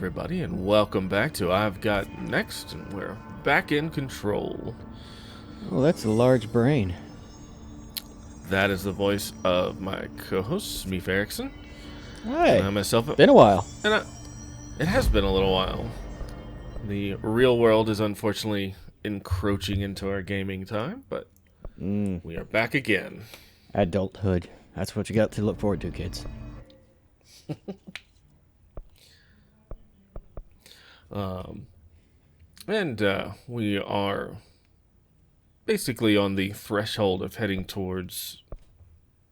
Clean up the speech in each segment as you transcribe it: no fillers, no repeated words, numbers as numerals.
everybody, and welcome back to I've Got Next, and we're back in control. Well, that's a large brain. That is the voice of my co-host, Smeef Erickson. Hey, And I myself. been a while. It has been a little while. The real world is unfortunately encroaching into our gaming time, but we are back again. Adulthood. That's what you got to look forward to, kids. We are basically on the threshold of heading towards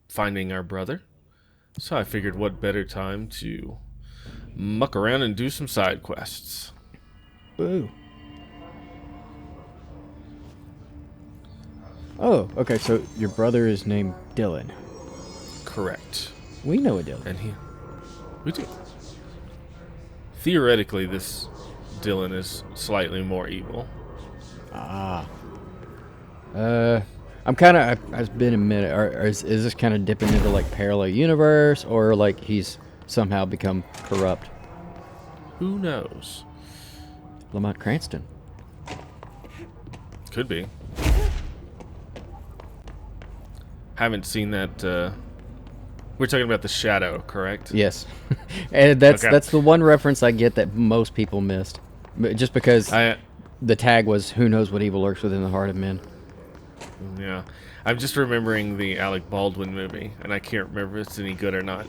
finding our brother. So I figured what better time to muck around and do some side quests. Boo. Oh, okay, so your brother is named Dylan. Correct. We know a Dylan. And we do. Theoretically, this Dylan is slightly more evil. I'm kind of, I've been a minute, or is this kind of dipping into like parallel universe, or like he's somehow become corrupt? Who knows? Lamont Cranston. Could be. Haven't seen that. We're talking about the Shadow, correct? Yes. And that's Okay. that's the one reference I get that most people missed. But just because the tag was "Who knows what evil lurks within the heart of men." Yeah. I'm just remembering the Alec Baldwin movie, and I can't remember if it's any good or not.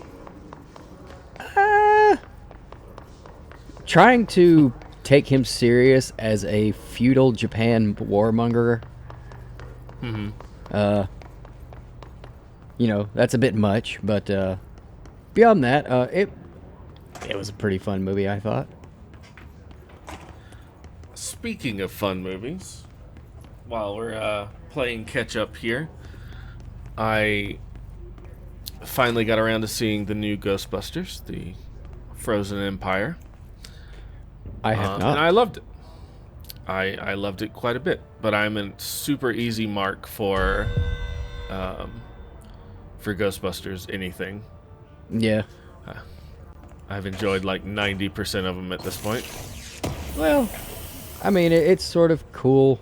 Trying to take him serious as a feudal Japan warmonger. That's a bit much, but beyond that, it was a pretty fun movie, I thought. Speaking of fun movies, while we're playing catch up here, I finally got around to seeing the new Ghostbusters, the Frozen Empire. I have not. And I loved it. I loved it quite a bit, but I'm a super easy mark for Ghostbusters anything. Yeah. I've enjoyed like 90% of them at this point. Well, I mean, it's sort of cool.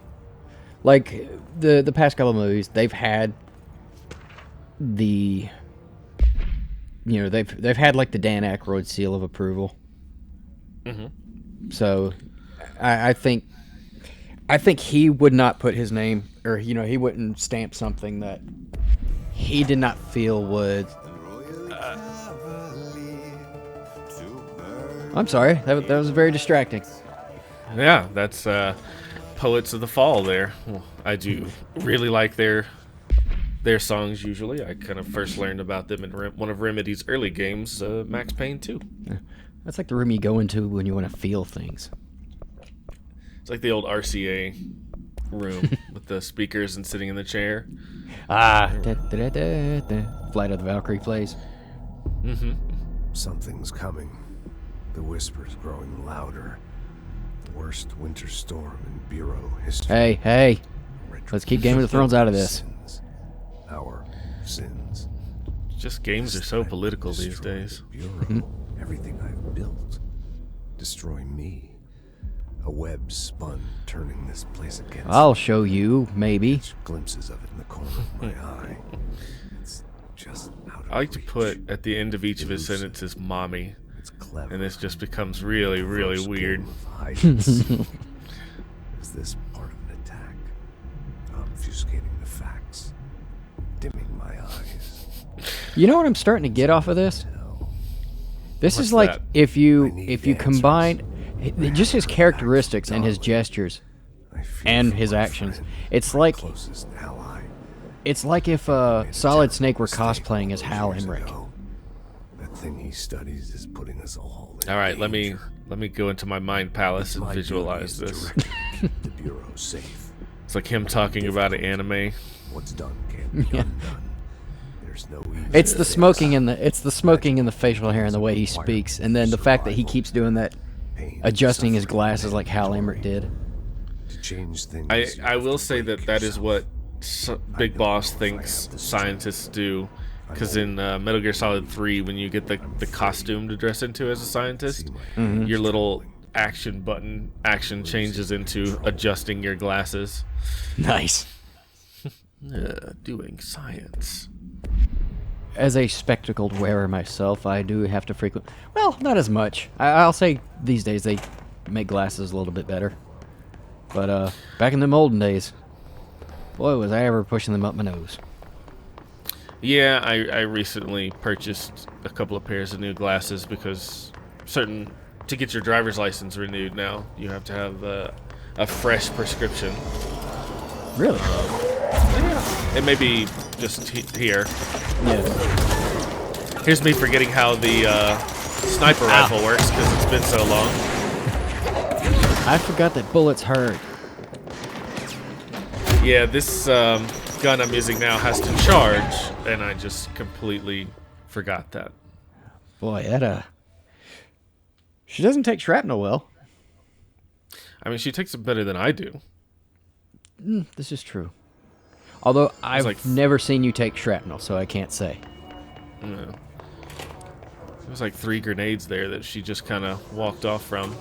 Like the past couple of movies, they've had they've had like the Dan Aykroyd seal of approval. So, I think he would not put his name, or he wouldn't stamp something that he did not feel would. I'm sorry, that was very distracting. Yeah, that's Poets of the Fall there. Well, I do really like their songs usually. I kind of first learned about them in one of Remedy's early games, Max Payne 2. That's like the room you go into when you want to feel things. It's like the old RCA room with the speakers and sitting in the chair. Flight of the Valkyrie plays. Something's coming. The whispers growing louder. The worst winter storm in Bureau history. Hey. Let's keep Game of Thrones out of this. Sins. Our sins. Just games are so political these Destroy days. the Bureau. Everything I've built. Destroy me. A web spun, turning this place against I'll show you, maybe. me. Glimpses of it in the corner of my eye. It's just out of I like to reach. put at the end of each of his sentences, "mommy," It's clever. and this just becomes really, really First weird. game of hide and seek. Is this part of an attack? Obfuscating the facts. Dimming my eyes. You know what I'm starting to get off of this? No. This What's is like that? if I you need combine just his My characteristics back and his darling. gestures I fear and for his my actions. friend, It's my like closest ally. if Solid Snake were cosplaying as Hal Emmerich. That thing he studies is putting us all in All right, let me danger. go into my mind palace and My visualize duty is this. directly to keep the Bureau safe. It's like him talking about an anime. What's done can't be undone. There's no easy It's the fix. smoking and the facial hair and the way he speaks, and then the fact that he keeps doing that, Pain, adjusting his suffering, glasses like Hal Emmerich mandatory. did. To change things, I you I have will to say break that is yourself. what Big don't Boss know if I thinks have the scientists do Because in Metal Gear Solid 3, when you get the costume to dress into as a scientist, your little action changes into adjusting your glasses. Nice. Doing science. As a spectacled wearer myself, I do have to frequent. Well, not as much. I'll say these days they make glasses a little bit better. But back in them olden days, boy, was I ever pushing them up my nose. Yeah, I recently purchased a couple of pairs of new glasses because to get your driver's license renewed now, you have to have a fresh prescription. Really? Yeah. It may be just here. Yeah. Here's me forgetting how the sniper rifle works because it's been so long. I forgot that bullets hurt. Yeah, this gun I'm using now has to charge, and I just completely forgot that. Boy, she doesn't take shrapnel well. I mean, she takes it better than I do. This is true. Although I've like never seen you take shrapnel, so I can't say. Yeah. There was like 3 grenades there that she just kind of walked off from.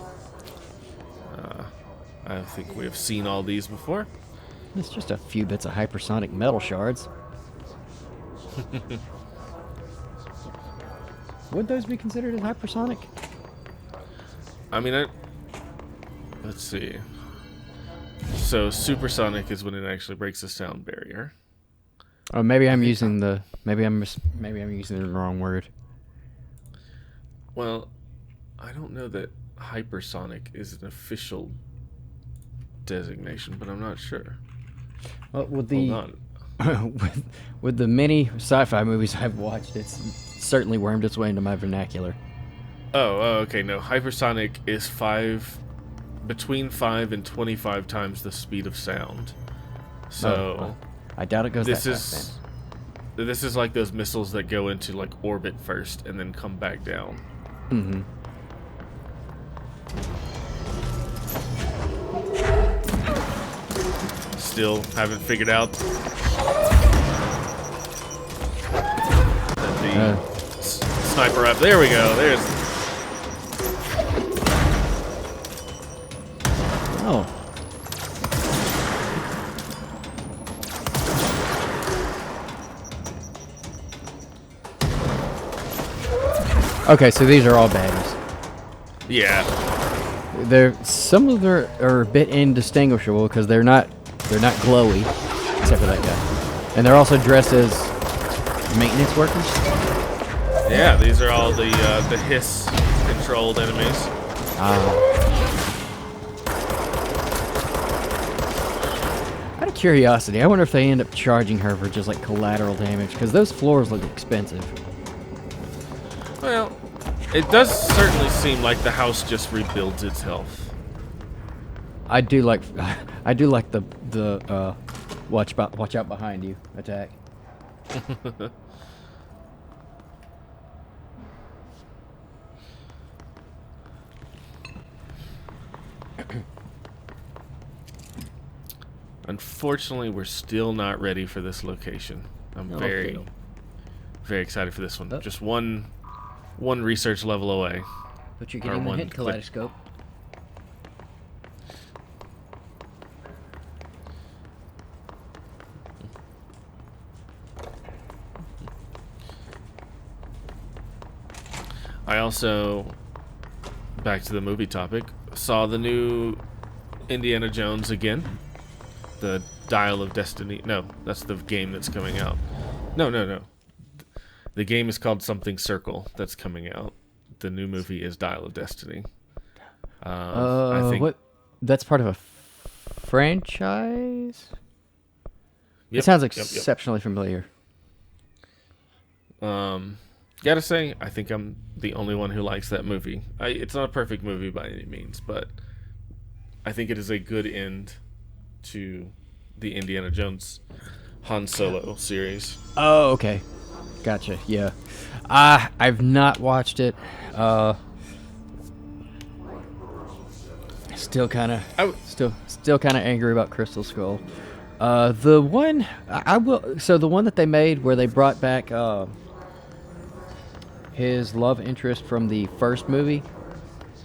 I think we have seen all these before. It's just a few bits of hypersonic metal shards. Would those be considered as hypersonic? I mean, let's see. So supersonic is when it actually breaks the sound barrier. Oh, maybe I'm using the wrong word. Well, I don't know that hypersonic is an official designation, but I'm not sure. Well, with Hold on. with the many sci-fi movies I've watched, it's certainly wormed its way into my vernacular. Oh, okay. No, hypersonic is between 5 and 25 times the speed of sound. So well, I doubt it goes this that is fast, this is like those missiles that go into like orbit first and then come back down. Mm-hmm. Still haven't figured out that the sniper up. There we go. There's. Oh. Okay, so these are all baddies. Yeah. Some of them are a bit indistinguishable because they're not glowy, except for that guy, and they're also dressed as maintenance workers. Yeah, these are all the hiss controlled enemies. Out of curiosity, I wonder if they end up charging her for just like collateral damage because those floors look expensive. Well, it does certainly seem like the house just rebuilds its health. I do like the watch out behind you attack. Unfortunately, we're still not ready for this location. I'm very excited for this one. Oh. Just one research level away. But you're Or getting the one hit click. kaleidoscope. I also, back to the movie topic, saw the new Indiana Jones again. The Dial of Destiny. No, that's the game that's coming out. No. The game is called something Circle that's coming out. The new movie is Dial of Destiny. I think. What? That's part of a franchise? Yep, It sounds yep. exceptionally familiar. Gotta say, I think I'm the only one who likes that movie. It's not a perfect movie by any means, but I think it is a good end to the Indiana Jones Han Solo series. Oh, okay. Gotcha. Yeah. I've not watched it. Still kind of angry about Crystal Skull. The one I will. So the one that they made where they brought back his love interest from the first movie.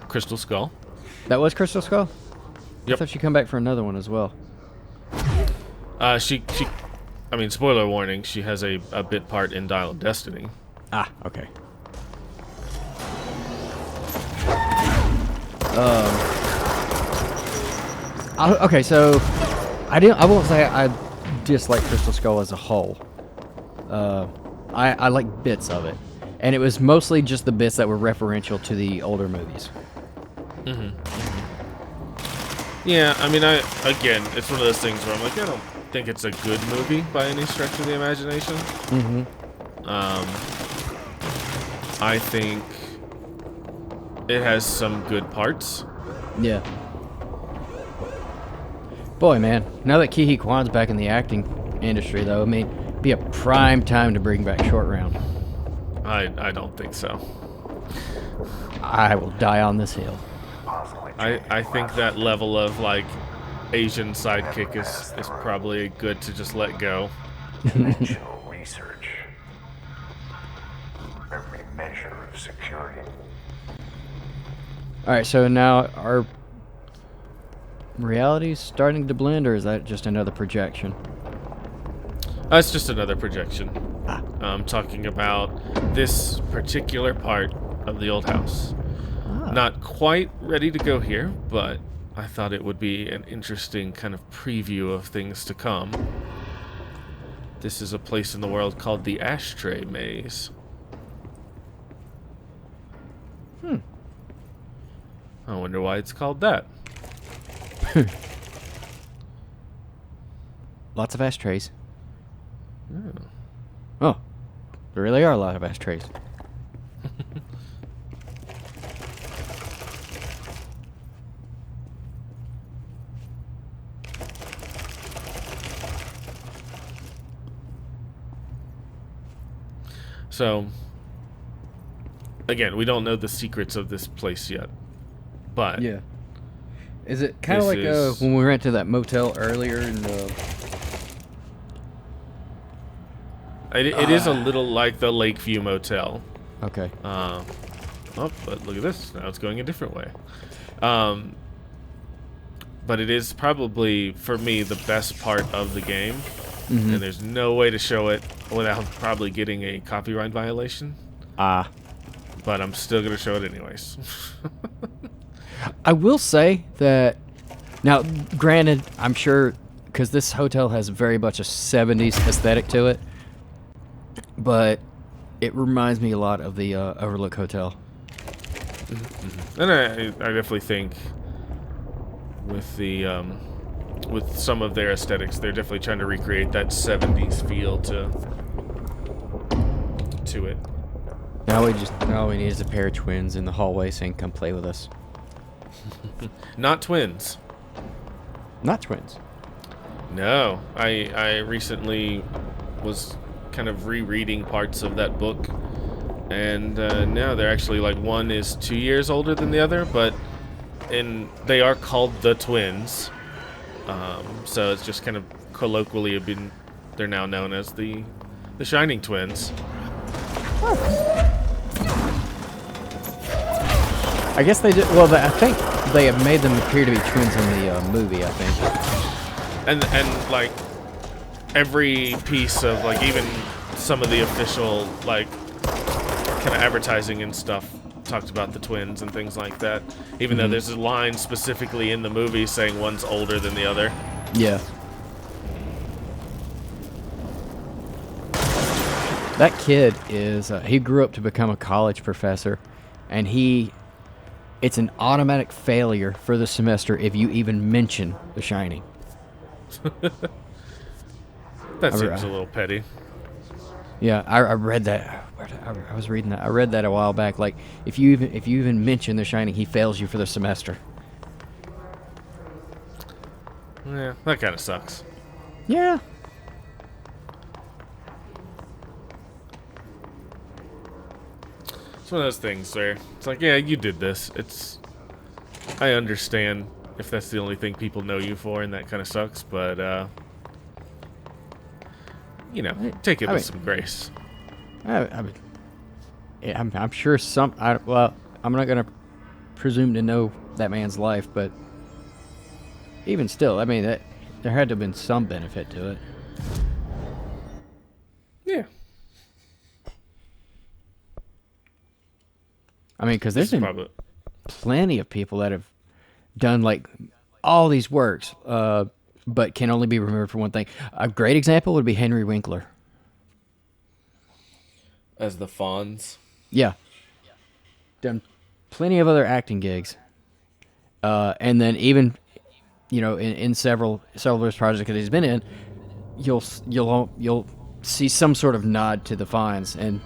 Crystal Skull. That was Crystal Skull. I Yep. thought she'd come back for another one as well. She. I mean, spoiler warning. She has a bit part in Dial of Destiny. Ah, okay. Okay, so I won't say I dislike Crystal Skull as a whole. I like bits of it, and it was mostly just the bits that were referential to the older movies. Yeah, I mean, again, it's one of those things where I'm like, I don't think it's a good movie by any stretch of the imagination. I think it has some good parts. Yeah. Boy, man, now that Ke Huy Quan's back in the acting industry, though, I mean, be a prime time to bring back Short Round. I don't think so. I will die on this hill. I think that level of like Asian sidekick is probably good to just let go. Dimensional research. Every measure of security. All right, so now are realities starting to blend, or is that just another projection? It's just another projection. I'm talking about this particular part of the old house. Not quite ready to go here, but I thought it would be an interesting kind of preview of things to come. This is a place in the world called the Ashtray Maze. I wonder why it's called that. Lots of ashtrays. Oh, there really are a lot of ashtrays. So, again, we don't know the secrets of this place yet, but Yeah. Is it kind of This like is- when we went to that motel earlier in the... it is a little like the Lakeview Motel. Okay. Oh, but look at this. Now it's going a different way. But it is probably, for me, the best part of the game. And there's no way to show it without probably getting a copyright violation. Ah. But I'm still going to show it anyways. I will say that... Now, granted, I'm sure... Because this hotel has very much a 70s aesthetic to it. But it reminds me a lot of the Overlook Hotel. And I definitely think with the... with some of their aesthetics, they're definitely trying to recreate that 70s feel to it. Now all we need is a pair of twins in the hallway saying, "Come play with us." Not twins. Not twins. No. I recently was kind of rereading parts of that book, and now they're actually like one is 2 years older than the other, but they are called the twins. So it's just kind of colloquially they're now known as the Shining Twins. I guess they did. Well, I think they have made them appear to be twins in the movie. I think. And like every piece of like even some of the official like kind of advertising and stuff talked about the twins and things like that. Even though there's a line specifically in the movie saying one's older than the other. Yeah. That kid is, he grew up to become a college professor, and it's an automatic failure for the semester if you even mention The Shining. That seems a little petty. Yeah, I read that. I was reading that. I read that a while back. Like, if you even mention The Shining, he fails you for the semester. Yeah, that kind of sucks. Yeah. It's one of those things where it's like, yeah, you did this. I understand if that's the only thing people know you for, and that kind of sucks, but take it I with mean- some grace. I mean, yeah, I'm sure I'm not gonna presume to know that man's life, but even still, I mean, there had to have been some benefit to it. Yeah. I mean, because This there's is been probably plenty of people that have done like all these works, but can only be remembered for one thing. A great example would be Henry Winkler. as the Fonz. Yeah, done plenty of other acting gigs, and then even in several of those projects that he's been in, you'll see some sort of nod to the Fonz, and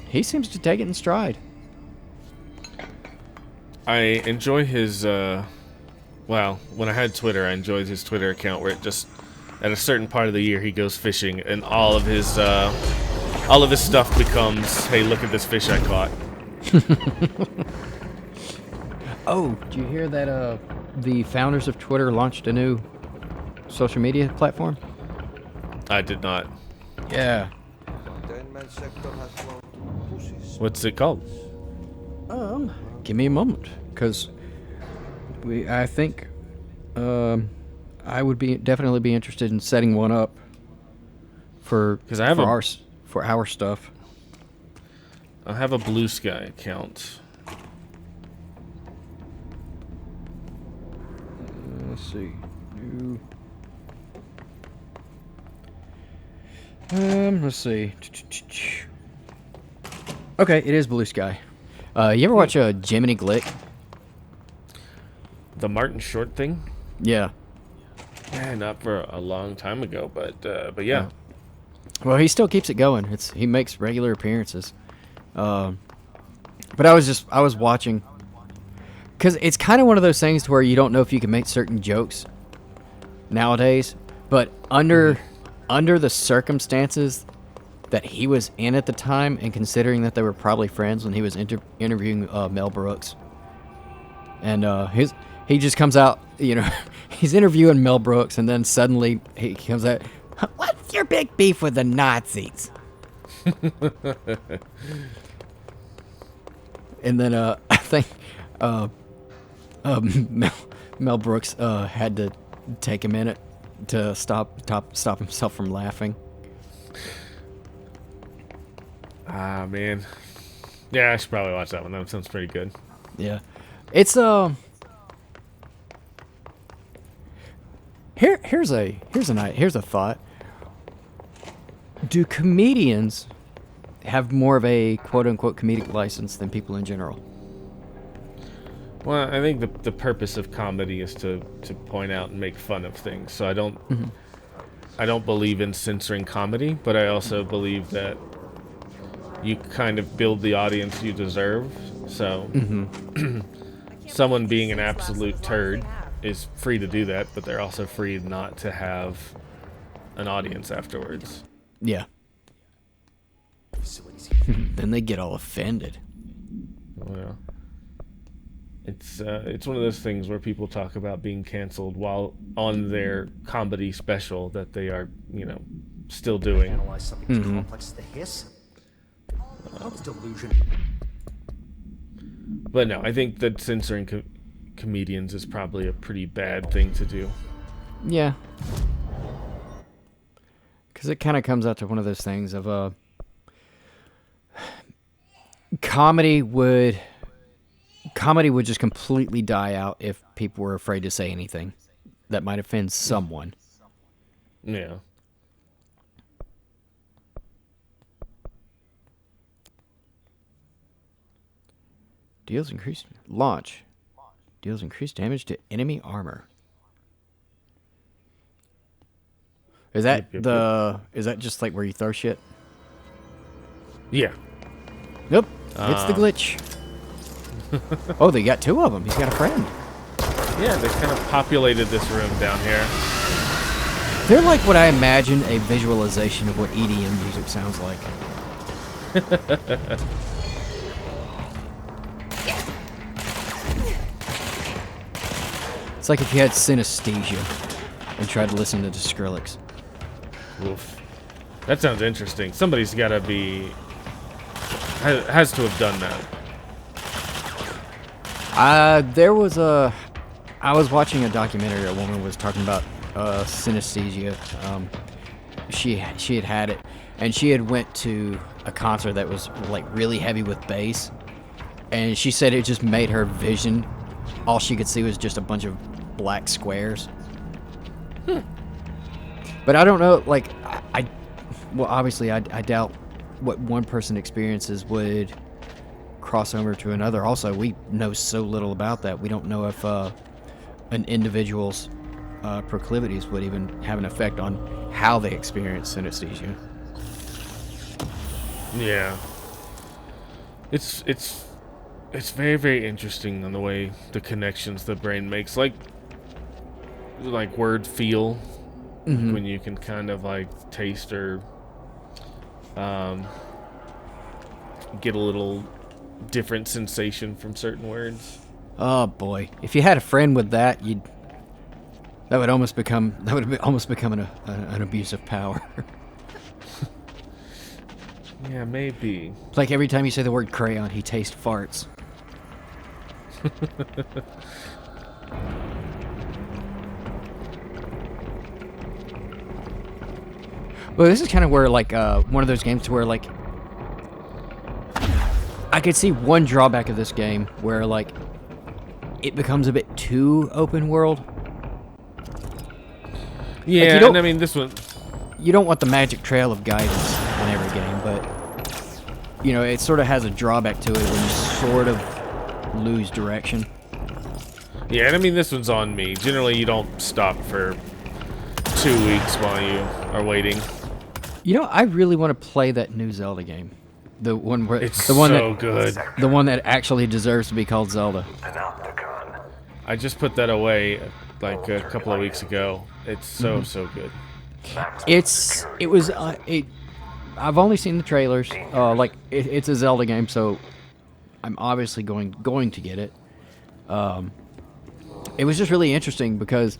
he seems to take it in stride. I enjoy his, when I had Twitter, I enjoyed his Twitter account where it just, at a certain part of the year, he goes fishing, and all of his stuff becomes, hey, look at this fish I caught. Oh, did you hear that the founders of Twitter launched a new social media platform? I did not. Yeah. Containment sector has flown to pussies. What's it called? Give me a moment, because I think I would definitely be interested in setting one up for 'Cause I have for our stuff. I have a Blue Sky account. Let's see. Let's see. Okay, it is Blue Sky. You ever watch Jiminy Glick? The Martin Short thing? Yeah. Yeah, not for a long time ago, but yeah. Well, he still keeps it going. He makes regular appearances. But I was watching, because it's kind of one of those things to where you don't know if you can make certain jokes nowadays, but under the circumstances that he was in at the time, and considering that they were probably friends when he was interviewing Mel Brooks, and he just comes out, he's interviewing Mel Brooks, and then suddenly he comes out, "What's your big beef with the Nazis?" And then I think Mel Brooks had to take a minute to stop himself from laughing. Ah, man. Yeah, I should probably watch that one. That sounds pretty good. Yeah, it's here's a thought. Do comedians have more of a quote-unquote comedic license than people in general? Well, I think the purpose of comedy is to point out and make fun of things. So I don't believe in censoring comedy, but I also believe that you kind of build the audience you deserve. So someone being an absolute turd is free to do that, but they're also free not to have an audience afterwards. Yeah. Then they get all offended. Well, it's one of those things where people talk about being canceled while on their comedy special that they are, still doing. Analyze something as complex as the hiss? That's delusion. But no, I think that censoring comedians is probably a pretty bad thing to do. Yeah. Because it kind of comes out to one of those things of comedy would just completely die out if people were afraid to say anything that might offend someone. Yeah. Deals increased damage to enemy armor. Is that Yep. is that just like where you throw shit? Yeah. Nope. It's the glitch. Oh, they got two of them. He's got a friend. Yeah, they kind of populated this room down here. They're like what I imagine a visualization of what EDM music sounds like. It's like if you had synesthesia and tried to listen to Skrillex. Oof. That sounds interesting. Somebody's got to be... has to have done that. There was a... I was watching a documentary. A woman was talking about synesthesia. She had it, and she had went to a concert that was like really heavy with bass, and she said it just made her vision. All she could see was just a bunch of black squares. But I don't know. Like well, obviously, I doubt what one person experiences would cross over to another. Also, we know so little about that. We don't know if an individual's proclivities would even have an effect on how they experience synesthesia. Yeah. It's very, very interesting on the way the connections the brain makes. Like word feel, when you can kind of like taste or get a little different sensation from certain words. Oh boy, if you had a friend with that, that would almost become an abuse of power. Yeah, maybe. It's like every time you say the word crayon, he tastes farts. Well, this is kind of where, like, one of those games where, like, I could see one drawback of this game where, like, it becomes a bit too open world. Yeah, like, and I mean, this one... You don't want the magic trail of guidance on every game, but, you know, it sort of has a drawback to it when you sort of lose direction. Yeah, and I mean, this one's on me. Generally, you don't stop for 2 weeks while you are waiting. You know, I really want to play that new Zelda game. The one where It's the one so that, good. The one that actually deserves to be called Zelda. Panopticon. I just put that away like a couple of weeks ago. It's so good. I've only seen the trailers. It's a Zelda game, so I'm obviously going to get it. It was just really interesting because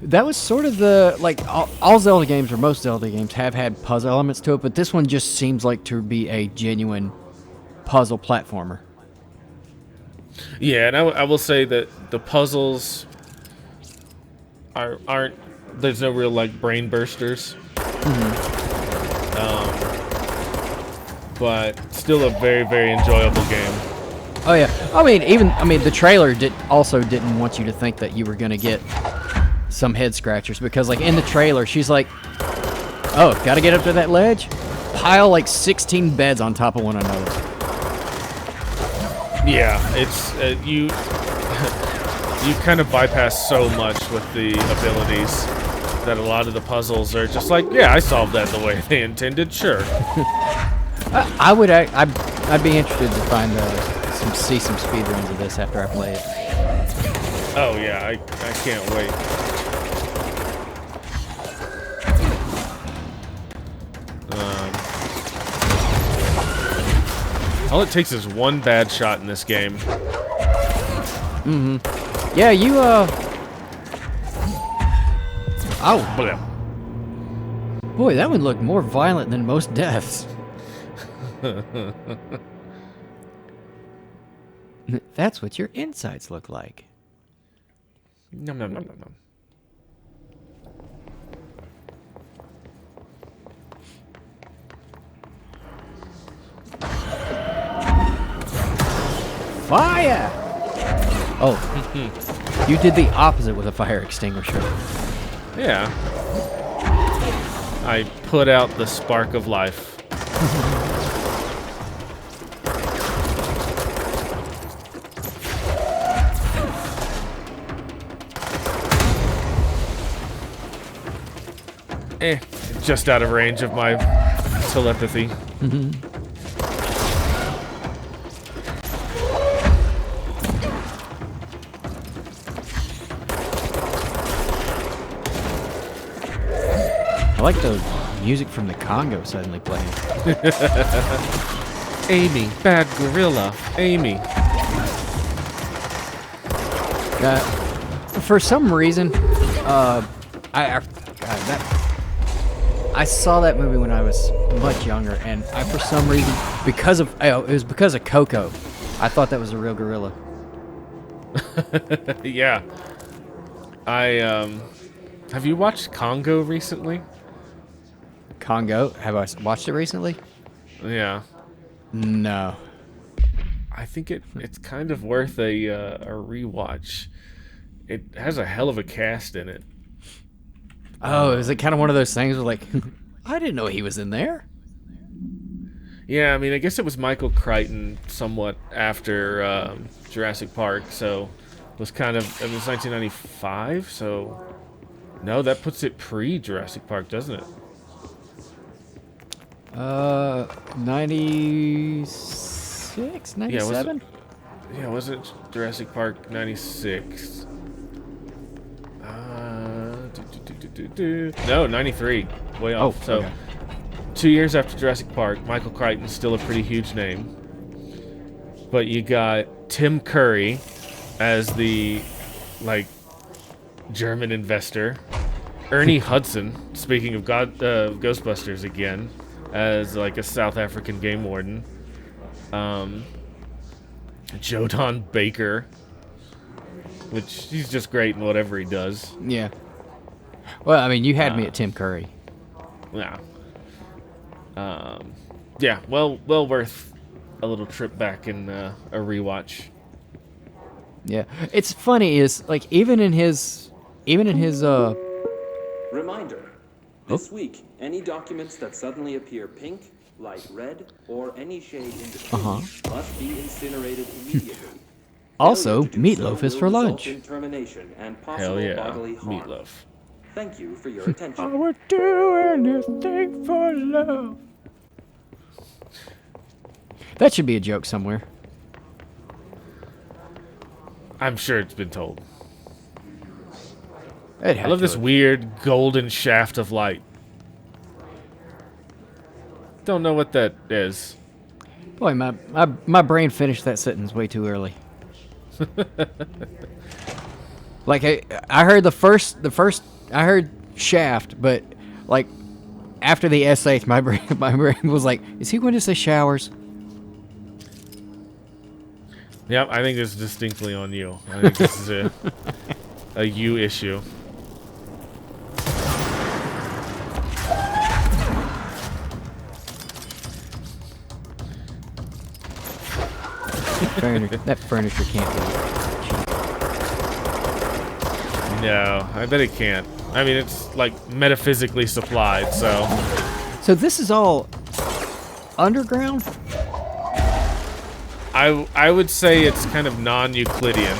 that was sort of the, like, all Zelda games, or most Zelda games, have had puzzle elements to it, but this one just seems like to be a genuine puzzle platformer. Yeah, and I will say that the puzzles aren't. There's no real like brain bursters. But still a very, very enjoyable game. Oh yeah, I mean the trailer didn't want you to think that you were gonna get some head scratchers, because like in the trailer she's like, oh, gotta get up to that ledge, pile like 16 beds on top of one another. Yeah, it's you you kind of bypass so much with the abilities that a lot of the puzzles are just like, yeah, I solved that the way they intended, sure. I'd be interested to find see some speedruns of this after I play it. Oh yeah, I can't wait. All it takes is one bad shot in this game. Yeah, you oh Blah. boy, that one looked more violent than most deaths. That's what your insides look like. Nom nom nom nom nom. Fire! Oh, you did the opposite with a fire extinguisher. Yeah. I put out the spark of life. Just out of range of my telepathy. I like the music from the Congo suddenly playing. Amy, bad gorilla. Amy. For some reason, I saw that movie when I was much younger, and I, for some reason, it was because of Coco, I thought that was a real gorilla. Yeah. Have you watched Congo recently? Congo, have I watched it recently? Yeah. No. I think it's kind of worth a rewatch. It has a hell of a cast in it. Oh, is it kind of one of those things where like, I didn't know he was in there? Yeah, I mean, I guess it was Michael Crichton somewhat after Jurassic Park, so it was 1995, so no, that puts it pre-Jurassic Park, doesn't it? 96, 97? Yeah, wasn't Jurassic Park 96? No, 93. Way off. So, okay. 2 years after Jurassic Park, Michael Crichton's still a pretty huge name. But you got Tim Curry as the, German investor. Ernie Hudson, speaking of Ghostbusters again, as, a South African game warden. Jodan Baker, which he's just great in whatever he does. Yeah. Well, I mean, you had me at Tim Curry. Yeah. Yeah, well worth a little trip back and a rewatch. Yeah. It's funny is even in his Reminder. This week, any documents that suddenly appear pink, light red, or any shade in between must be incinerated immediately. also Failure to do meatloaf so is will for result lunch. in termination and Hell possible yeah, bodily harm. meatloaf. Thank you for your attention. I would do anything for love. That should be a joke somewhere. I'm sure it's been told. It I had love to this have. weird golden shaft of light. Don't know what that is. Boy, my brain finished that sentence way too early. I heard the first I heard shaft, but after the SH, my brain was like, is he going to say showers? Yep, I think this is distinctly on you. I think this is a you issue. That furniture can't be. No, I bet it can't. I mean, it's metaphysically supplied, so. So this is all underground? I would say it's kind of non-Euclidean.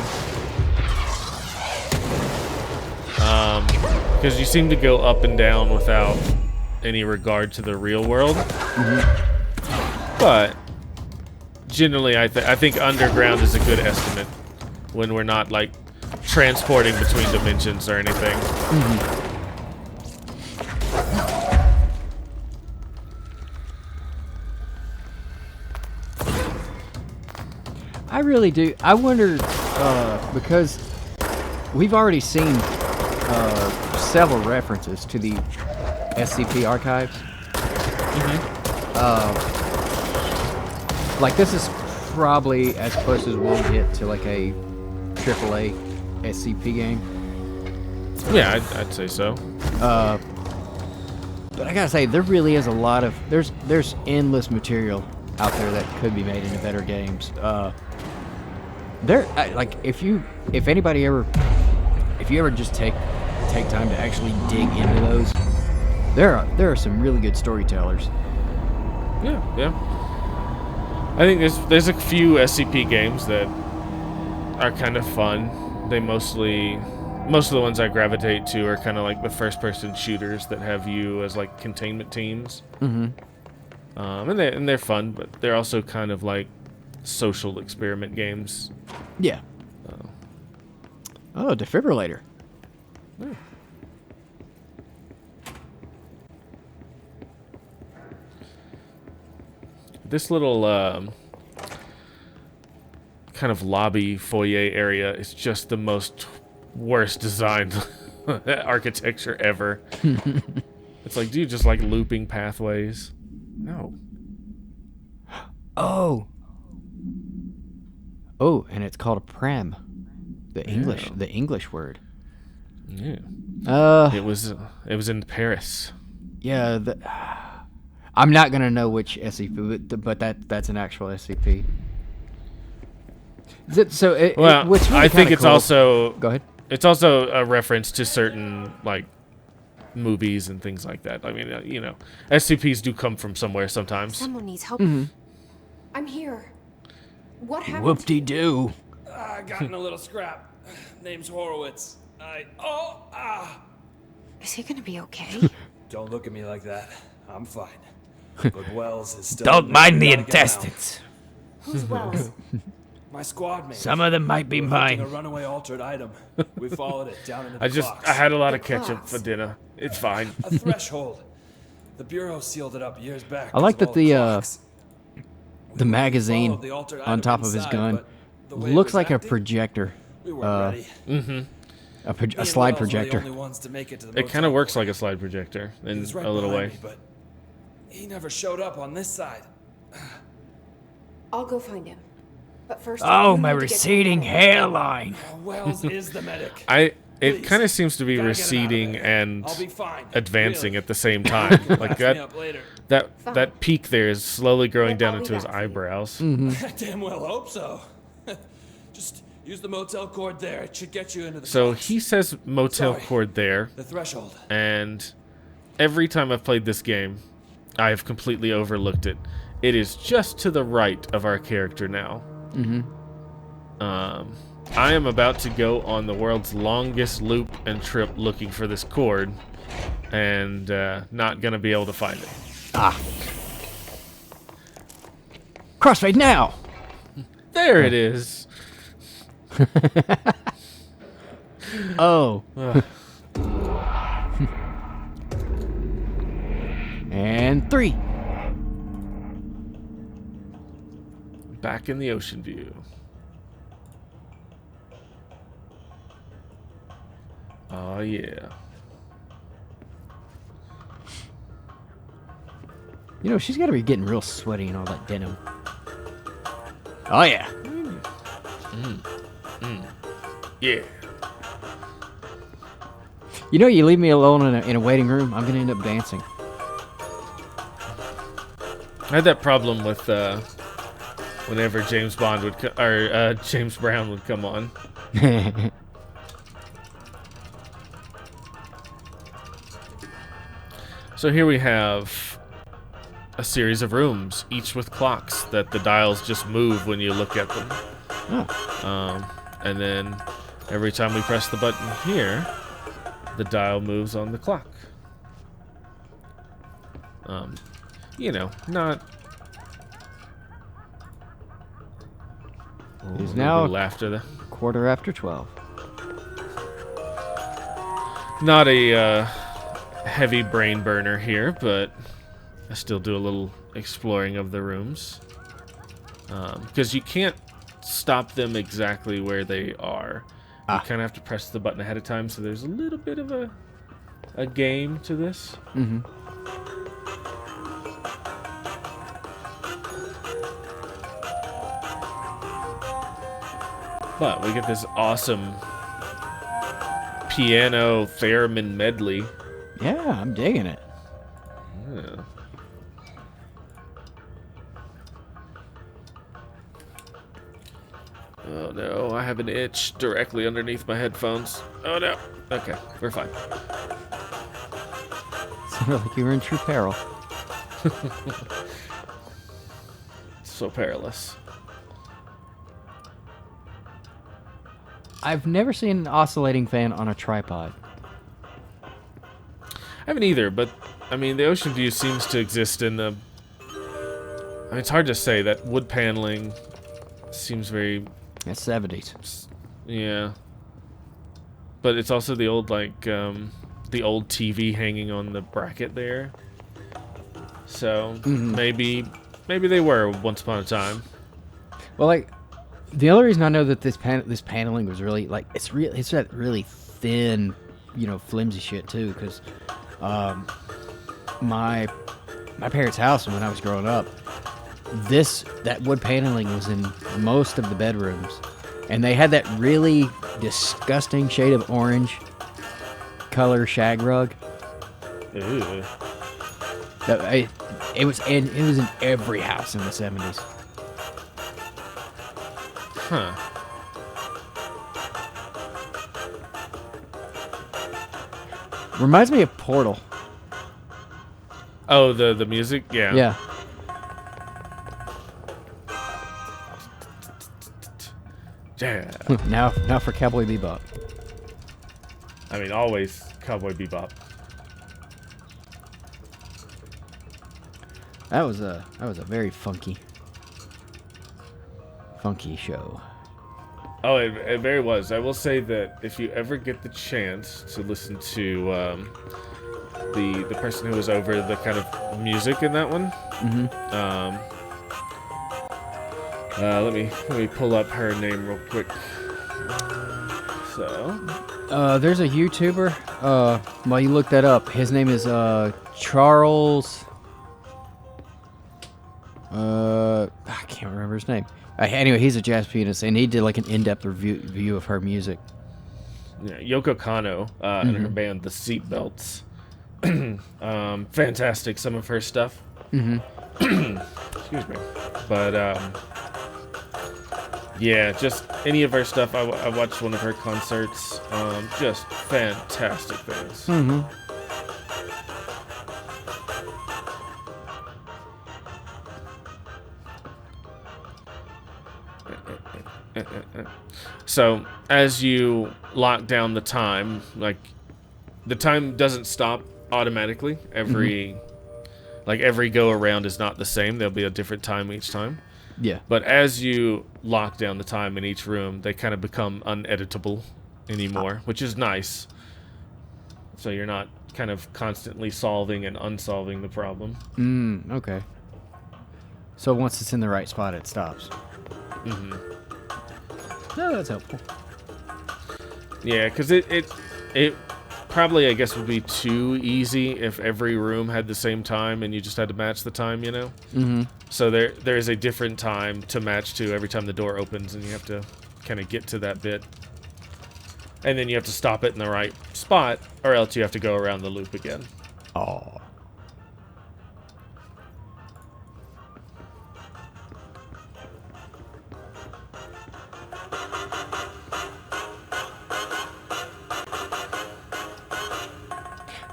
Because you seem to go up and down without any regard to the real world. But generally, I think underground is a good estimate when we're not transporting between dimensions or anything. I really do. I wonder, because we've already seen several references to the SCP archives. This is probably as close as we'll get to a AAA SCP game. Yeah, I'd say so. But I gotta say, there really is a lot of there's endless material out there that could be made into better games. If you ever just take time to actually dig into those, there are some really good storytellers. Yeah. I think there's a few SCP games that are kind of fun. They most of the ones I gravitate to are kind of the first-person shooters that have you as containment teams. And they're fun, but they're also kind of social experiment games. Yeah. Oh, defibrillator. Yeah. This little kind of lobby foyer area is just the most worst designed architecture ever. It's like, do you just like looping pathways? No. Oh. Oh, and it's called a pram. The English word. Yeah. It was in Paris. Yeah. I'm not gonna know which SCP, but that's an actual SCP. So what's really I think it's cool, also Go ahead. It's also a reference to certain like movies and things like that. I mean, SCPs do come from somewhere sometimes. Someone needs help. I'm here. What happened? Whoop-de-doo. I got in a little scrap. Name's Horowitz. Is he gonna be okay? Don't look at me like that. I'm fine. But Wells is still. Don't mind the gotta get him out. intestines. Who's Wells? My squad mate. Some of them might be We're hunting a mine. runaway altered item. We followed it down into the I clocks. had a lot of The ketchup clocks. for dinner. It's fine. A threshold. The bureau sealed it up years back. I like 'cause of that all clocks. the magazine Followed the altered on item top of his inside, gun but the way it looks was like a acting, projector. We weren't ready. A slide projector. It kind of works like a slide projector in He was right a little way. behind me, but he never showed up on this side. I'll go find him. But first, Oh, you my need to get receding to the hospital. hairline. Wells is the medic. It Please, kind of seems to be gotta get him out of receding there. and I'll be fine. advancing Really. at the same time. Like Patch me up later. that peak there is slowly growing Then down I'll be into his back for you. eyebrows. I damn well hope so. Just use the motel cord there. It should get you into the So clocks. he says motel Sorry. cord there, The threshold. and every time I've played this game, I have completely overlooked it. It is just to the right of our character now. I am about to go on the world's longest loop and trip looking for this cord, and not gonna be able to find it. Crossfade now. There it is. Oh. And 3. Back in the ocean view. Oh yeah. You know, she's got to be getting real sweaty and all that denim. Oh, yeah. Yeah. You know, you leave me alone in a waiting room, I'm going to end up dancing. I had that problem with whenever James Bond would James Brown would come on. So here we have a series of rooms, each with clocks that the dials just move when you look at them. And then every time we press the button here, the dial moves on the clock. Not. It's A now little after the. 12:15. Not a heavy brain burner here, but I still do a little exploring of the rooms. Because you can't stop them exactly where they are. You kind of have to press the button ahead of time, so there's a little bit of a game to this. But we get this awesome piano theremin medley. Yeah, I'm digging it. Yeah. Oh no, I have an itch directly underneath my headphones. Oh no. Okay, we're fine. Sounded like you were in true peril. So perilous. I've never seen an oscillating fan on a tripod. I haven't either, but I mean, the ocean view seems to exist in the. I mean, it's hard to say. That wood paneling seems very. It's 70s. Yeah. But it's also the old, like, the old TV hanging on the bracket there. So maybe they were once upon a time. Well, like, the only reason I know that this paneling was really, like, it's that really thin, flimsy shit, too, because my parents' house when I was growing up, that wood paneling was in most of the bedrooms, and they had that really disgusting shade of orange color shag rug. Ew. It was in every house in the 70s. Huh. Reminds me of Portal. Oh, the music? Yeah. Yeah. Yeah. Now for Cowboy Bebop. I mean, always Cowboy Bebop. That was a very funky show. Oh, it very was. I will say that if you ever get the chance to listen to the person who was over the kind of music in that one, let me pull up her name real quick. So, There's a YouTuber. While you look that up, his name is Charles. I can't remember his name. Anyway, he's a jazz pianist, and he did like an in-depth review of her music. yeah, Yoko Kanno and her band, the Seatbelts. Fantastic, some of her stuff. Excuse me, but yeah, just any of her stuff. I watched one of her concerts. Just fantastic things. So as you lock down the time, like the time doesn't stop automatically. Every go around is not the same. There'll be a different time each time. Yeah. But as you lock down the time in each room, they kind of become uneditable anymore, which is nice. So you're not kind of constantly solving and unsolving the problem. Okay. So once it's in the right spot, it stops. No, that's helpful. Yeah, because it probably, I guess, would be too easy if every room had the same time and you just had to match the time, you know? So there is a different time to match to every time the door opens, and you have to kind of get to that bit. And then you have to stop it in the right spot, or else you have to go around the loop again. Oh.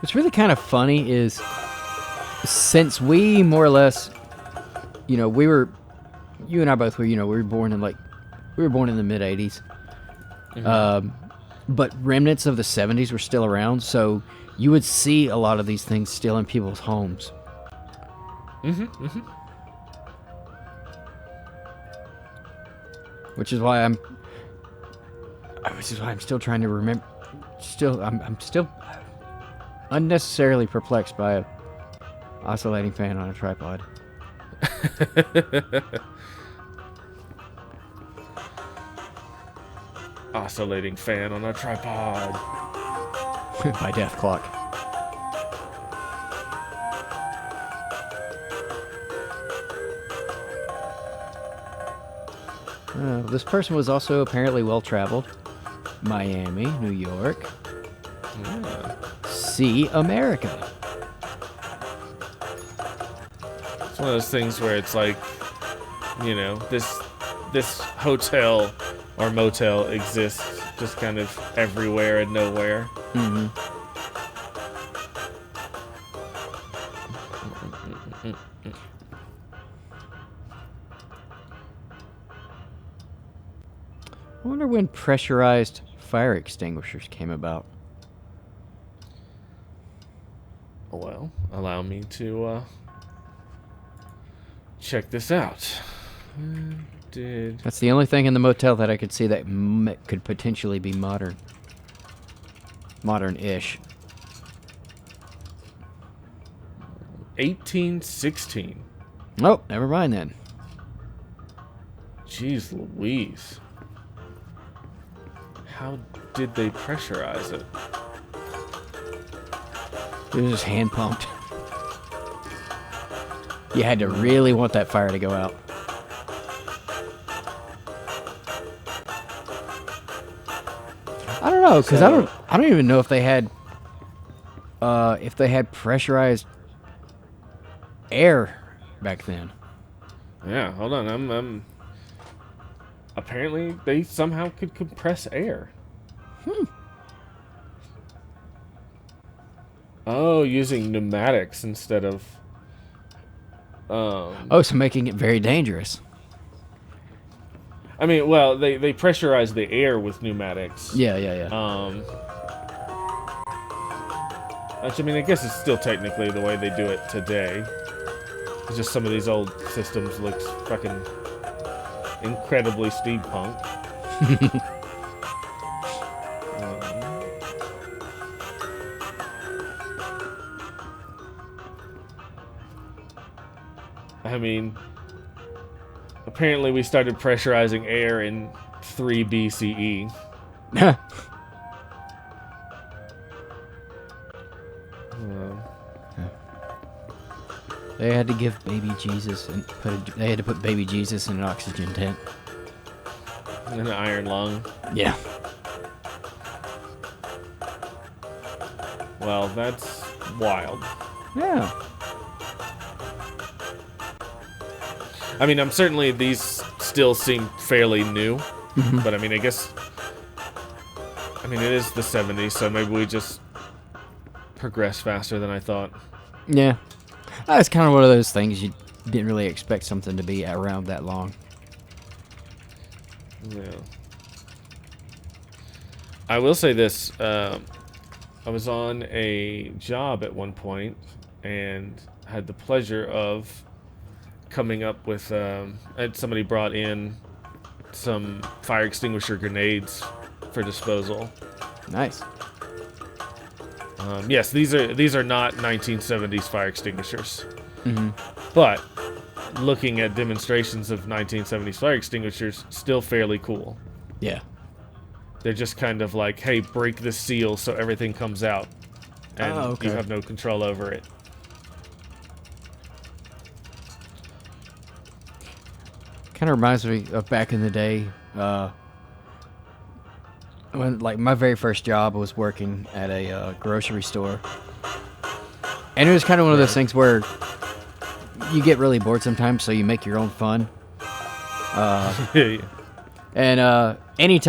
What's really kind of funny is, since we more or less, you know, you and I both were, you know, we were born in the mid 80s. But remnants of the 70s were still around, so you would see a lot of these things still in people's homes. Which is why I'm still trying to remember. I'm still unnecessarily perplexed by a oscillating fan on a tripod. Oscillating fan on a tripod. By Death Clock. This person was also apparently well-traveled. Miami, New York. See America. It's one of those things where it's like, you know, this hotel or motel exists just kind of everywhere and nowhere. I wonder when pressurized fire extinguishers came about. Well, allow me to check this out. That's the only thing in the motel that I could see that could potentially be modern. Modern-ish. 1816. Oh, never mind then. Jeez Louise. How did they pressurize it? It was just hand pumped. You had to really want that fire to go out. I don't know, because I don't even know if they had pressurized air back then. Yeah, hold on. I'm apparently they somehow could compress air. Oh, using pneumatics instead of Oh, so making it very dangerous. I mean, well, they pressurize the air with pneumatics. Yeah. Which, I mean, I guess it's still technically the way they do it today. It's just some of these old systems looks fucking incredibly steampunk. I mean, apparently we started pressurizing air in 3 BCE. They had to give baby Jesus and they had to put baby Jesus in an oxygen tent. An iron lung. Yeah. Well, that's wild. Yeah. I mean, certainly these still seem fairly new, but I mean, I guess, I mean, it is the 70s, so maybe we just progress faster than I thought. Yeah. It's kind of one of those things you didn't really expect something to be around that long. Yeah. I will say this, I was on a job at one point and had the pleasure of coming up with, somebody brought in some fire extinguisher grenades for disposal. Nice. Yes, these are not 1970s fire extinguishers. But looking at demonstrations of 1970s fire extinguishers, still fairly cool. Yeah. They're just kind of like, hey, break the seal so everything comes out, and you have no control over it. Kind of reminds me of back in the day, when like my very first job was working at a grocery store, and it was kind of one of those things where you get really bored sometimes, so you make your own fun. And any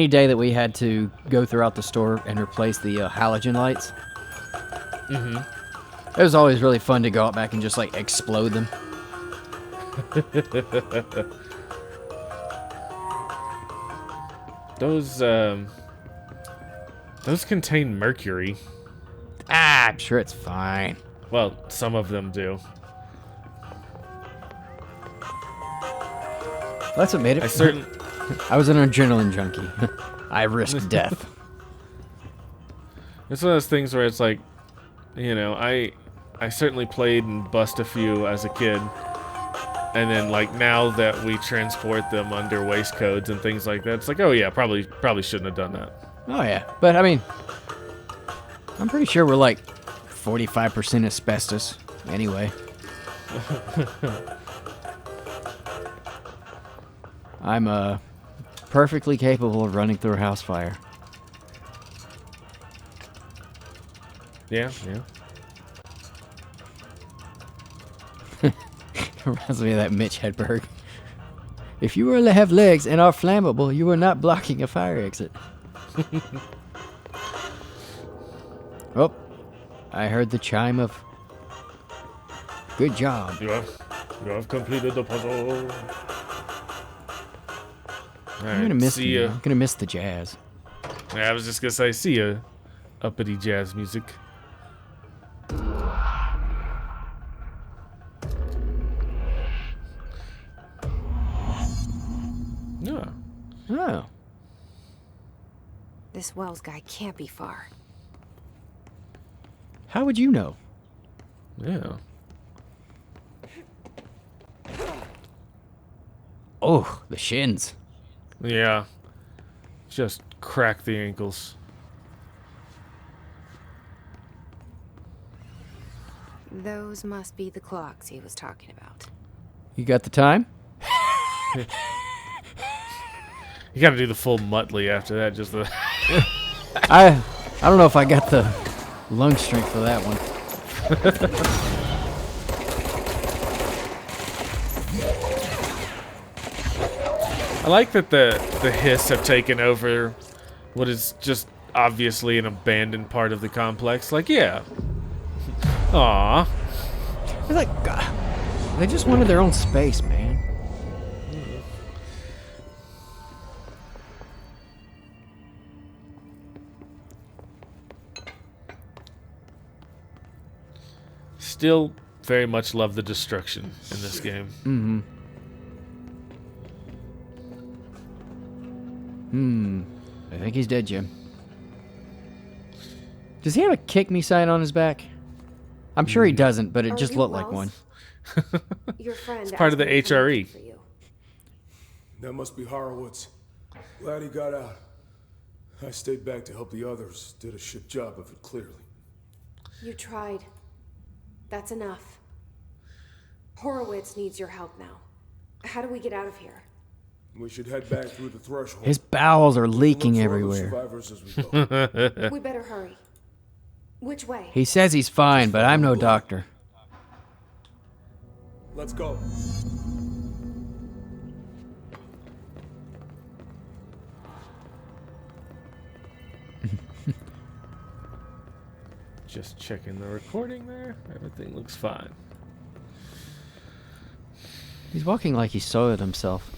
day that we had to go throughout the store and replace the halogen lights, it was always really fun to go out back and just like explode them. Those contain mercury. I'm sure it's fine. Well, some of them do. That's what made it. I was an adrenaline junkie. I risked death. It's one of those things where it's like, you know, I certainly played and bust a few as a kid. And then, like, now that we transport them under waistcoats and things like that, it's like, oh yeah, probably shouldn't have done that. Oh yeah, but I mean, I'm pretty sure we're like 45% asbestos anyway. I'm perfectly capable of running through a house fire. Yeah. Reminds me of that Mitch Hedberg. If you were to have legs and are flammable, you are not blocking a fire exit. Oh, I heard the chime of good job. You have completed the puzzle. I'm gonna miss the jazz. Yeah, I was just gonna say, see ya, uppity jazz music. Yeah. Oh. This Wells guy can't be far. How would you know? Yeah. Oh, the shins. Yeah. Just crack the ankles. Those must be the clocks he was talking about. You got the time? You got to do the full Muttley after that. Just the. I don't know if I got the lung strength for that one. I like that the hiss have taken over what is just obviously an abandoned part of the complex. Like, yeah. Aw. They're like, God, they just wanted their own space, man. Still very much love the destruction in this game. I think he's dead, Jim. Does he have a kick me sign on his back? I'm sure he doesn't, but it Are just you looked like Wells? one. Your friend. It's part of the asked me to come HRE. looking for you. That must be Horowitz. Glad he got out. I stayed back to help the others. Did a shit job of it, clearly. You tried. That's enough. Horowitz needs your help now. How do we get out of here? We should head back through the threshold. His bowels are Look leaking for other everywhere. survivors as we go. We better hurry. Which way? He says he's fine, but I'm no doctor. Let's go. Just checking the recording there. Everything looks fine. He's walking like he soiled himself.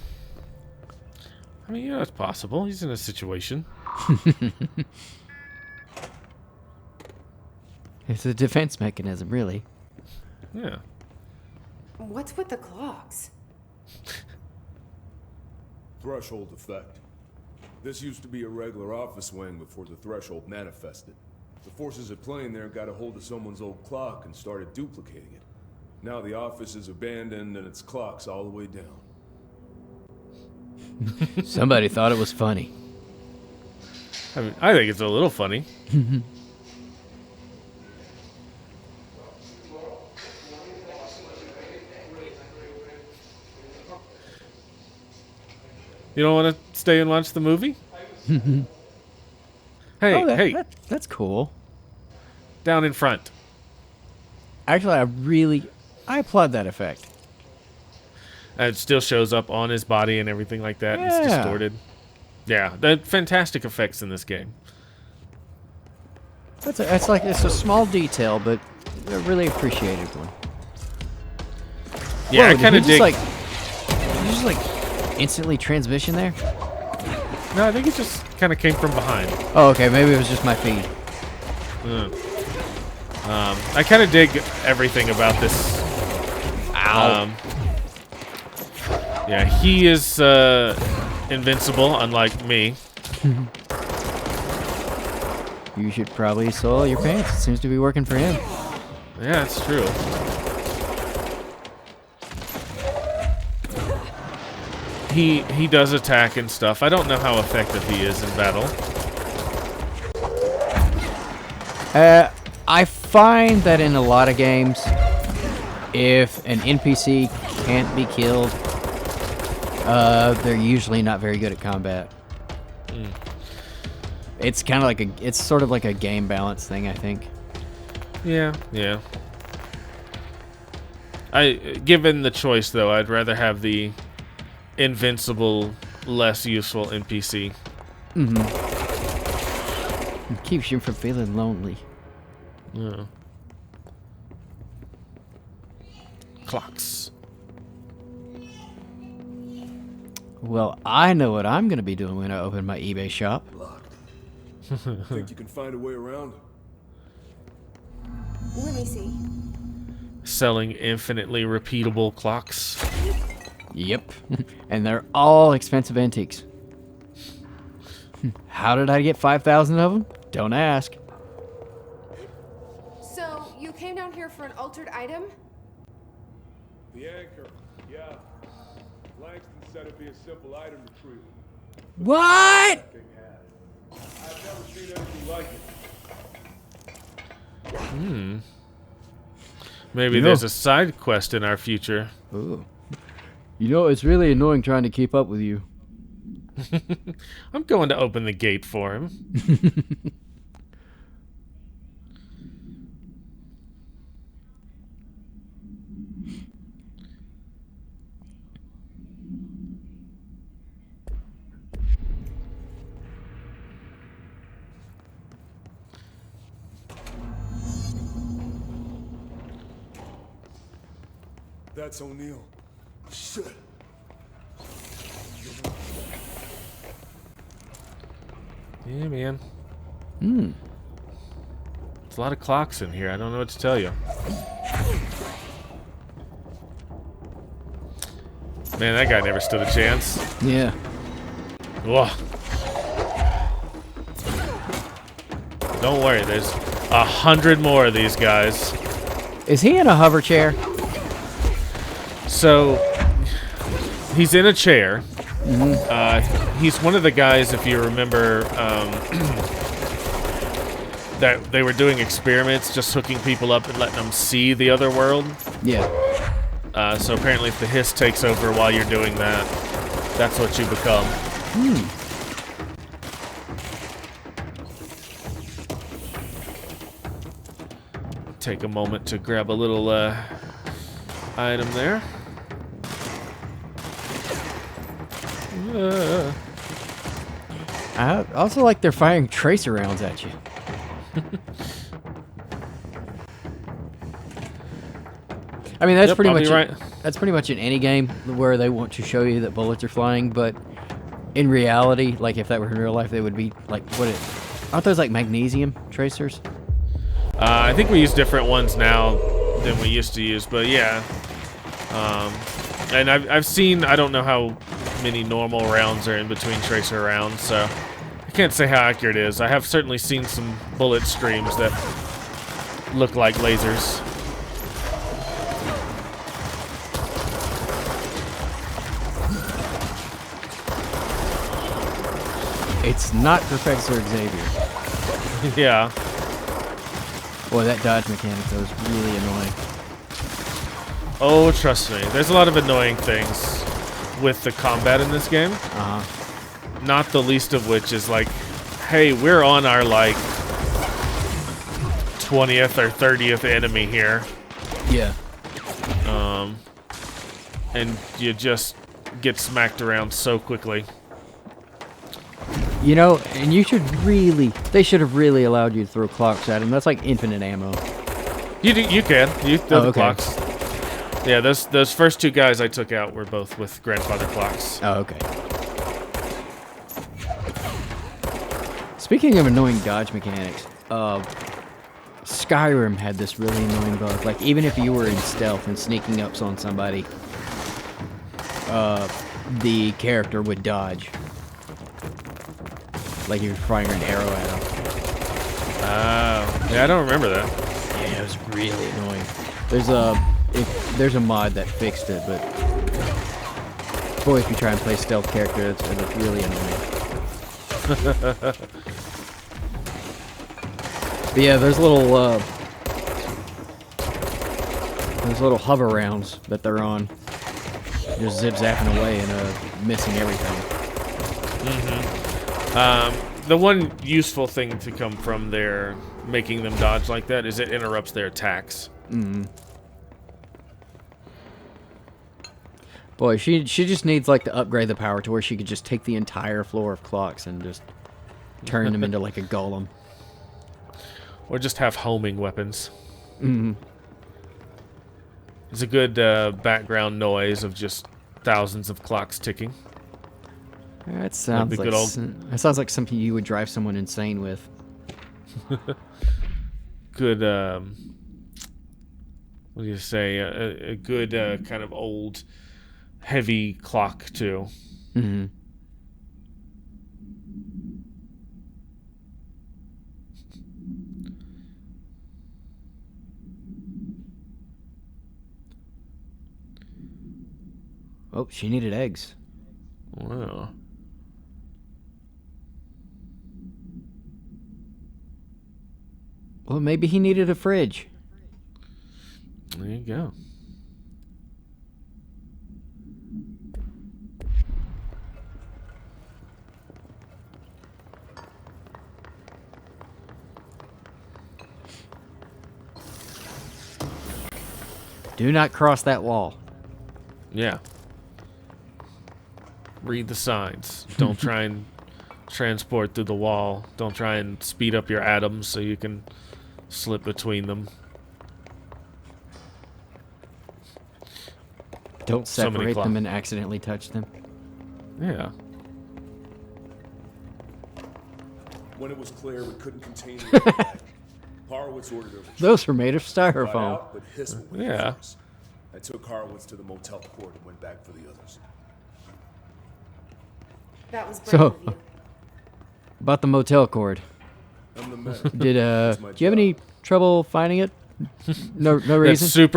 I mean, it's possible. He's in a situation. It's a defense mechanism, really. Yeah. What's with the clocks? Threshold effect. This used to be a regular office wing before the threshold manifested. The forces at play in there got a hold of someone's old clock and started duplicating it. Now the office is abandoned and its clock's all the way down. Somebody thought it was funny. I mean, I think it's a little funny. You don't want to stay and watch the movie? Hey, Oh, hey, that's cool. down in front. Actually, I applaud that effect. It still shows up on his body and everything like that. Yeah. It's distorted. Yeah, the fantastic effects in this game. It's a small detail, but a really appreciated one. Yeah, Whoa, I kind of dig. did you just like instantly transmission there? No, I think it just kind of came from behind. Oh, okay. Maybe it was just my feed. I kind of dig everything about this. Ow. Yeah, he is invincible, unlike me. You should probably soil your pants. It seems to be working for him. Yeah, it's true. He does attack and stuff. I don't know how effective he is in battle. I find that in a lot of games, if an NPC can't be killed, they're usually not very good at combat. It's kind of like it's sort of like a game balance thing, I think. Yeah. Given the choice, though, I'd rather have the invincible, less useful NPC. It keeps you from feeling lonely. Yeah. Clocks. Well, I know what I'm going to be doing when I open my eBay shop. Think you can find a way around? Let me see. Selling infinitely repeatable clocks. Yep. And they're all expensive antiques. How did I get 5,000 of them? Don't ask. So, you came down here for an altered item? The anchor, yeah. Langston said it'd be a simple item retrieval. What? Thing had. I've never seen anything like it. Maybe You know- there's a side quest in our future. Ooh. You know, it's really annoying trying to keep up with you. I'm going to open the gate for him. That's O'Neill. Shit. Yeah, man. There's a lot of clocks in here. I don't know what to tell you. Man, that guy never stood a chance. Yeah. Whoa. Don't worry, there's 100 more of these guys. Is he in a hover chair? So, he's in a chair. He's one of the guys, if you remember, that they were doing experiments, just hooking people up and letting them see the other world. Yeah. So apparently if the hiss takes over while you're doing that, that's what you become. Take a moment to grab a little item there. I also like they're firing tracer rounds at you. I mean, that's Yep, pretty I'll much be right. that's pretty much in any game where they want to show you that bullets are flying, but in reality, like if that were in real life, they would be like aren't those like magnesium tracers? I think we use different ones now than we used to use, but yeah. And I've seen, I don't know how many normal rounds are in between tracer rounds, so I can't say how accurate it is. I have certainly seen some bullet streams that look like lasers. It's not Professor Xavier. Yeah. Boy, that dodge mechanic though is really annoying. Oh, trust me. There's a lot of annoying things with the combat in this game. Not the least of which is like, hey, we're on our like 20th or 30th enemy here. Yeah. And you just get smacked around so quickly. You know, and they should have really allowed you to throw clocks at him. That's like infinite ammo. You can. You throw the okay. clocks. Yeah, those first two guys I took out were both with grandfather clocks. Oh, okay. Speaking of annoying dodge mechanics, Skyrim had this really annoying bug. Like, even if you were in stealth and sneaking up on somebody, the character would dodge. Like you were firing an arrow at him. Yeah, I don't remember that. Yeah, it was really annoying. There's a mod that fixed it, but boy, if you try and play stealth character, it's really annoying. But yeah, there's little hover rounds that they're on, just zip zapping away and missing everything. The one useful thing to come from their making them dodge like that is it interrupts their attacks. Boy, she just needs like to upgrade the power to where she could just take the entire floor of clocks and just turn them into like a golem. Or just have homing weapons. It's a good background noise of just thousands of clocks ticking. That sounds the like good old- that sounds like something you would drive someone insane with. Good, what do you say? A good kind of old, heavy clock, too. Oh, she needed eggs. Wow. Well, maybe he needed a fridge. There you go. Do not cross that wall. Yeah. Read the signs. Don't try and transport through the wall. Don't try and speed up your atoms so you can slip between them. Don't So many separate them clock- and accidentally touch them. Yeah. When it was clear we couldn't contain the attack, Horowitz ordered a retreat. Those were made of Got styrofoam. out, but Hiss went Yeah. first. I took Horowitz to the motel court and went back for the others. That was brave So- of you. About the motel cord. I'm the medic. Did That's my do you have any job. trouble finding it? No That's reason.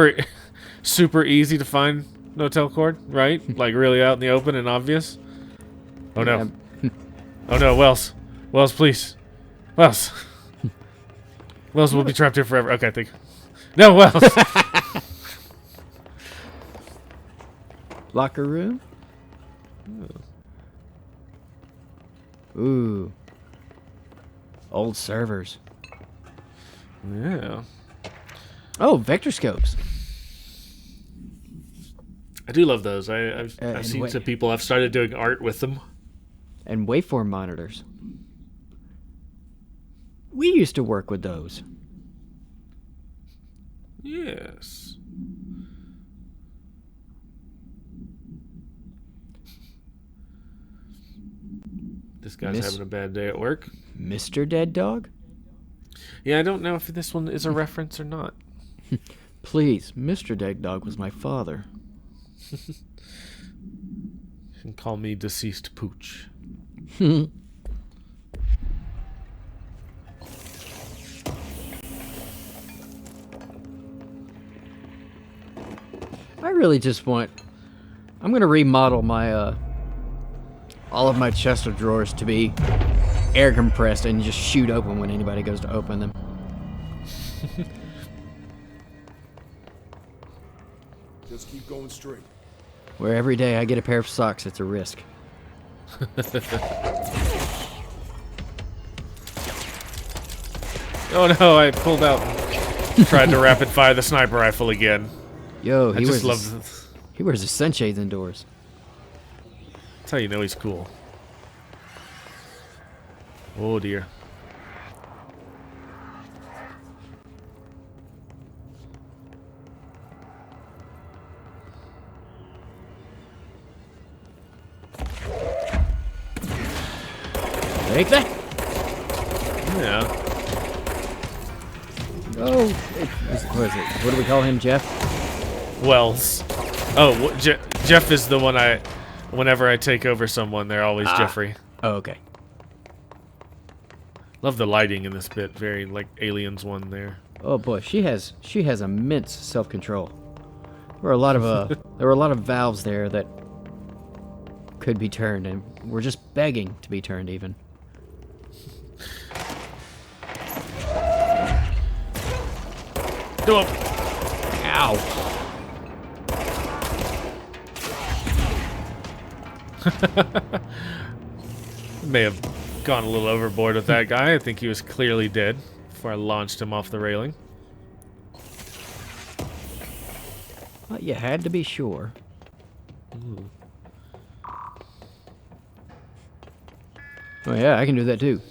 super easy to find motel cord, right? Like really out in the open and obvious. Oh no. Oh no, Wells. Wells, please. Wells. Wells will be trapped here forever. Okay, thank you. No, Wells. Locker room. Ooh. Old servers. Yeah. Oh, vector scopes. I do love those. I've and seen wait. some people. I've started doing art with them. And waveform monitors. We used to work with those. Yes. This guy's Miss- having a bad day at work. Mr. Dead Dog? Yeah, I don't know if this one is a reference or not. Please, Mr. Dead Dog was my father. You can call me Deceased Pooch. I really just want... I'm going to remodel my, all of my chest of drawers to be air compressed and just shoot open when anybody goes to open them. Just keep going straight. Where every day I get a pair of socks, it's a risk. Oh no, I pulled out and tried to rapid fire the sniper rifle again. Yo, I he just wears love... he wears his sunshades indoors. That's how you know he's cool. Oh dear. Take that! Yeah. Oh, what is it? What do we call him, Jeff? Wells. Oh, Jeff is the one whenever I take over someone, they're always Jeffrey. Oh, okay. Love the lighting in this bit. Very like Aliens one there. Oh boy, she has immense self-control. There were a lot of valves there that could be turned, and we're just begging to be turned even. Do him. Ow! May have gone a little overboard with that guy. I think he was clearly dead before I launched him off the railing. Well, you had to be sure. Oh yeah, I can do that too.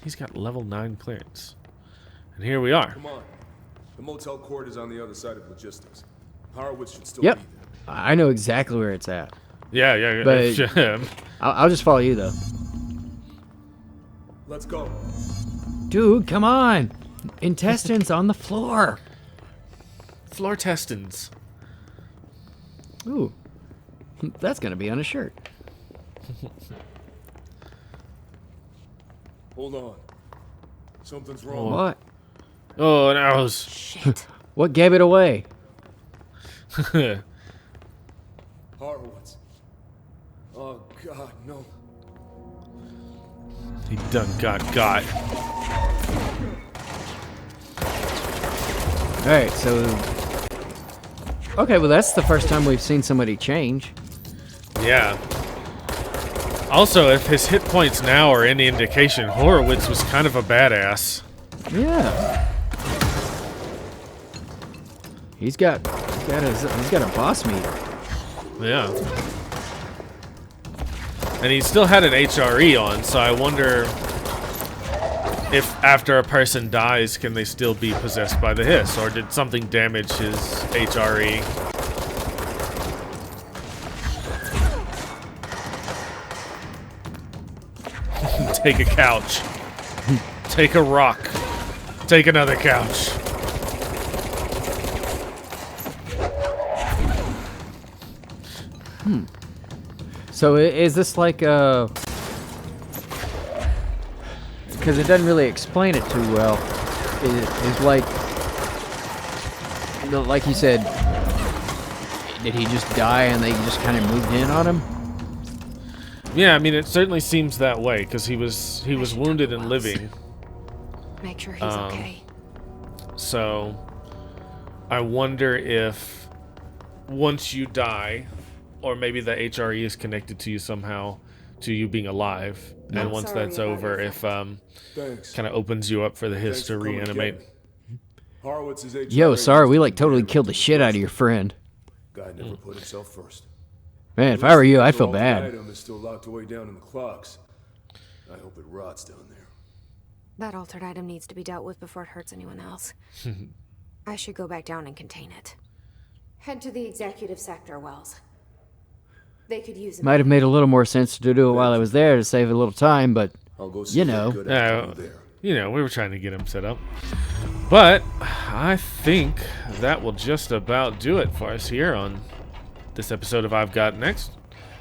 He's got level 9 clearance. And here we are. Come on. The motel court is on the other side of logistics. Horowitz should still Yep, be there. I know exactly where it's at. Yeah. But- I'll just follow you though. Let's go. Dude, come on! Intestines on the floor. Floor testins. Ooh, that's gonna be on a shirt. Hold on. Something's wrong. What? Oh, and arrows. Shit. What gave it away? Horowitz. Oh, God, no. He done got. Alright, so... Okay, well that's the first time we've seen somebody change. Yeah. Also, if his hit points now are any indication, Horowitz was kind of a badass. Yeah. He's got a boss meter. Yeah. And he still had an HRE on, so I wonder if after a person dies, can they still be possessed by the hiss, or did something damage his HRE? Take a couch. Take a rock. Take another couch. So is this like a... Because it doesn't really explain it too well. It's like... Like you said, did he just die and they just kind of moved in on him? Yeah, I mean, it certainly seems that way, because he was wounded and living. Make sure he's okay. So, I wonder if once you die, or maybe the HRE is connected to you somehow, to you being alive, and once that's over, if kind of opens you up for the hiss to reanimate. Yo, sorry, we like totally killed the shit out of your friend. Guy never put himself first. Man, if I were you, I'd feel bad. Item is still locked away down in the clocks. I hope it rots down there. That altered item needs to be dealt with before it hurts anyone else. I should go back down and contain it. Head to the executive sector, Wells. They could use it. Might have made a little more sense to do it while I was there to save a little time, but you know. You know, we were trying to get him set up. But I think that will just about do it for us here on this episode of I've Got Next.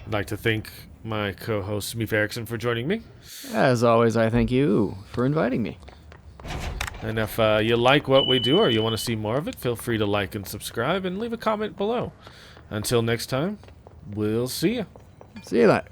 I'd like to thank my co-host Smeef Erickson for joining me. As always, I thank you for inviting me. And if you like what we do or you want to see more of it, feel free to like and subscribe and leave a comment below. Until next time, we'll see you. See you later.